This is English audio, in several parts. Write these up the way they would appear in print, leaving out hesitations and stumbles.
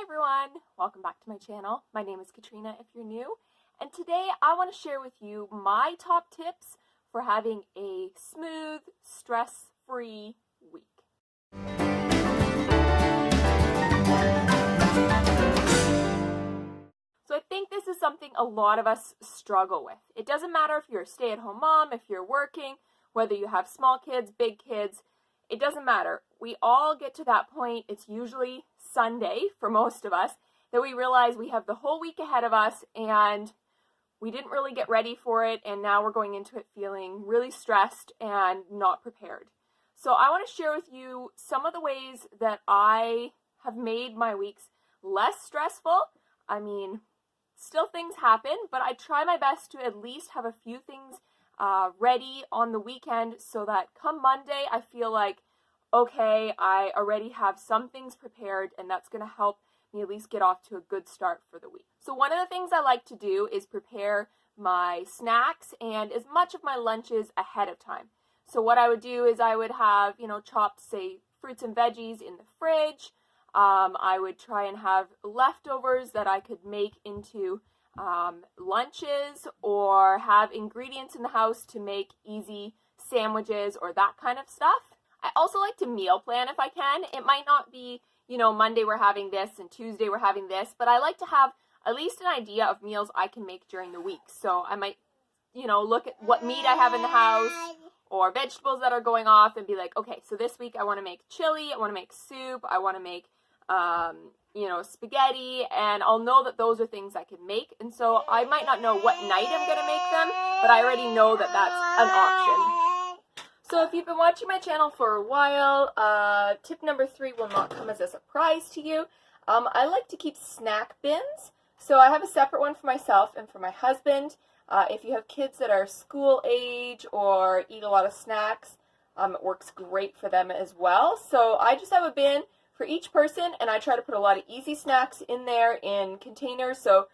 everyone, welcome back to my channel. My name is Katrina if you're new, and today I want to share with you my top tips for having a smooth, stress-free week. So I think this is something a lot of us struggle with. It doesn't matter if you're a stay-at-home mom, if you're working, whether you have small kids, big kids, it doesn't matter. We all get to that point, it's usually Sunday for most of us, that we realize we have the whole week ahead of us and we didn't really get ready for it, and now we're going into it feeling really stressed and not prepared. So I want to share with you some of the ways that I have made my weeks less stressful. I mean, still things happen, but I try my best to at least have a few things ready on the weekend so that come Monday I feel like, okay, I already have some things prepared and that's going to help me at least get off to a good start for the week. So one of the things I like to do is prepare my snacks and as much of my lunches ahead of time. So what I would do is I would have, chopped, say, fruits and veggies in the fridge. I would try and have leftovers that I could make into lunches or have ingredients in the house to make easy sandwiches or that kind of stuff. I also like to meal plan if I can. It might not be, Monday we're having this and Tuesday we're having this, but I like to have at least an idea of meals I can make during the week. So I might, look at what meat I have in the house or vegetables that are going off and be like, okay, so this week I want to make chili, I want to make soup, I want to make spaghetti, and I'll know that those are things I can make. And so I might not know what night I'm going to make them, but I already know that that's an option. So if you've been watching my channel for a while, tip number 3 will not come as a surprise to you. I like to keep snack bins. So I have a separate one for myself and for my husband. If you have kids that are school age or eat a lot of snacks, it works great for them as well. So I just have a bin for each person, and I try to put a lot of easy snacks in there in containers. So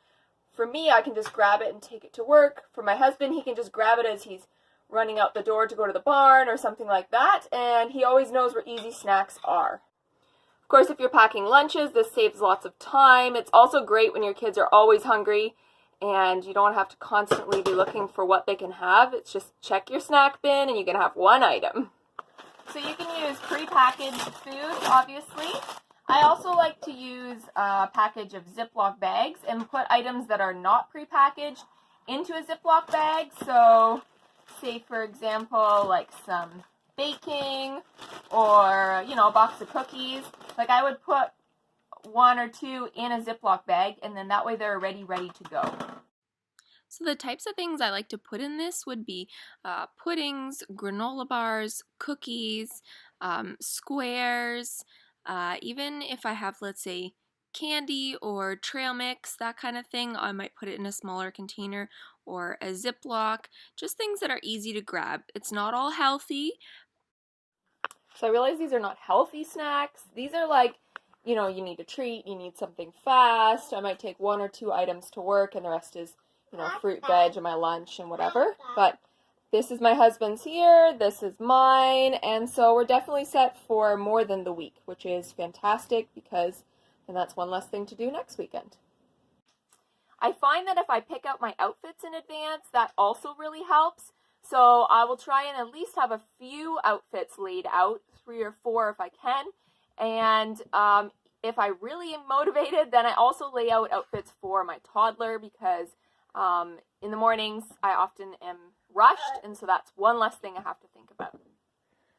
for me, I can just grab it and take it to work. For my husband, he can just grab it as he's running out the door to go to the barn or something like that, and he always knows where easy snacks are. Of course, if you're packing lunches, this saves lots of time. It's also great when your kids are always hungry and you don't have to constantly be looking for what they can have. It's just check your snack bin and you can have one item. So you can use pre-packaged foods, obviously. I also like to use a package of Ziploc bags and put items that are not pre-packaged into a Ziploc bag. So say, for example, like some baking or, a box of cookies. Like I would put 1 or 2 in a Ziploc bag, and then that way they're already ready to go. So the types of things I like to put in this would be puddings, granola bars, cookies, squares, even if I have, let's say, candy or trail mix, that kind of thing, I might put it in a smaller container or a Ziploc, just things that are easy to grab. It's not all healthy. So I realize these are not healthy snacks. These are like, you need a treat, you need something fast. I might take 1 or 2 items to work and the rest is, fruit, veg, and my lunch and whatever. But this is my husband's here, this is mine, and so we're definitely set for more than the week, which is fantastic because then that's one less thing to do next weekend. I find that if I pick out my outfits in advance, that also really helps. So I will try and at least have a few outfits laid out, 3 or 4 if I can. And if I really am motivated, then I also lay out outfits for my toddler because in the mornings I often am rushed, and so that's one less thing I have to think about.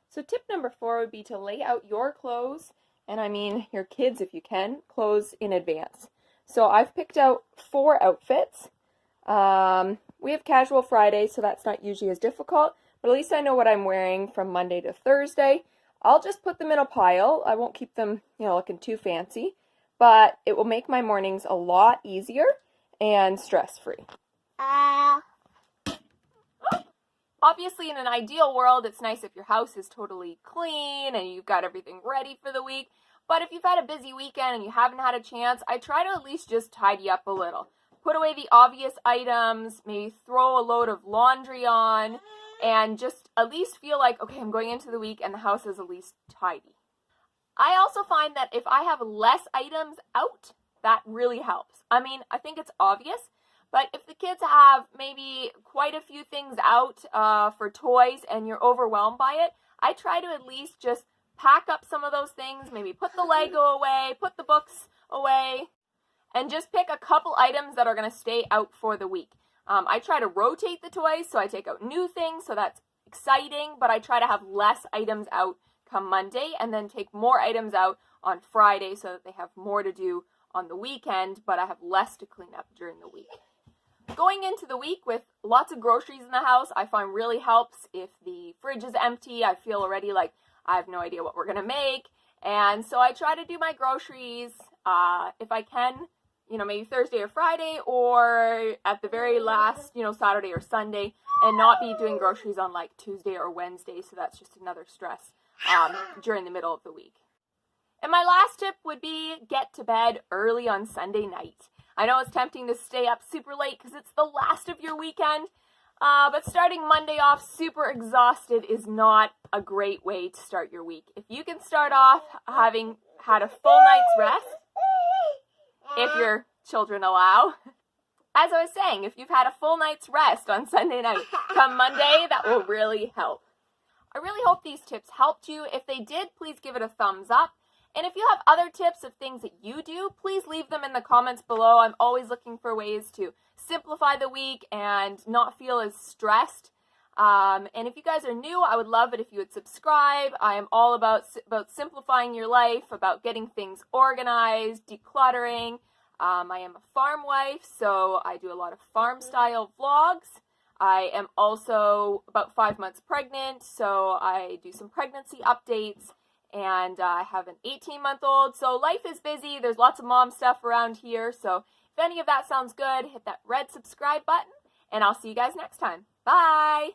So tip number 4 would be to lay out your clothes, and I mean your kids if you can, clothes in advance. So I've picked out 4 outfits. We have casual Friday, so that's not usually as difficult, but at least I know what I'm wearing from Monday to Thursday. I'll just put them in a pile. I won't keep them, looking too fancy, but it will make my mornings a lot easier and stress-free. Obviously, in an ideal world, it's nice if your house is totally clean and you've got everything ready for the week. But if you've had a busy weekend and you haven't had a chance, I try to at least just tidy up a little. Put away the obvious items, maybe throw a load of laundry on, and just at least feel like, okay, I'm going into the week and the house is at least tidy. I also find that if I have less items out that really helps. I mean, I think it's obvious, but if the kids have maybe quite a few things out for toys and you're overwhelmed by it, I try to at least just pack up some of those things, maybe put the Lego away, put the books away, and just pick a couple items that are going to stay out for the week. I try to rotate the toys, so I take out new things, so that's exciting, but I try to have less items out come Monday and then take more items out on Friday so that they have more to do on the weekend, but I have less to clean up during the week. Going into the week with lots of groceries in the house, I find really helps. If the fridge is empty, I feel already like I have no idea what we're going to make, and so I try to do my groceries if I can, maybe Thursday or Friday, or at the very last, Saturday or Sunday, and not be doing groceries on like Tuesday or Wednesday, so that's just another stress during the middle of the week. And my last tip would be get to bed early on Sunday night. I know it's tempting to stay up super late because it's the last of your weekend, but starting Monday off super exhausted is not a great way to start your week. If you can start off having had a full night's rest, if your children allow, as I was saying, if you've had a full night's rest on Sunday night, come Monday, that will really help. I really hope these tips helped you. If they did, please give it a thumbs up. And if you have other tips of things that you do, please leave them in the comments below. I'm always looking for ways to simplify the week and not feel as stressed. And if you guys are new, I would love it if you would subscribe. I am all about simplifying your life, about getting things organized, decluttering. I am a farm wife, so I do a lot of farm-style vlogs. I am also about 5 months pregnant, so I do some pregnancy updates. And I have an 18-month-old, so life is busy. There's lots of mom stuff around here. So if any of that sounds good, hit that red subscribe button, and I'll see you guys next time. Bye!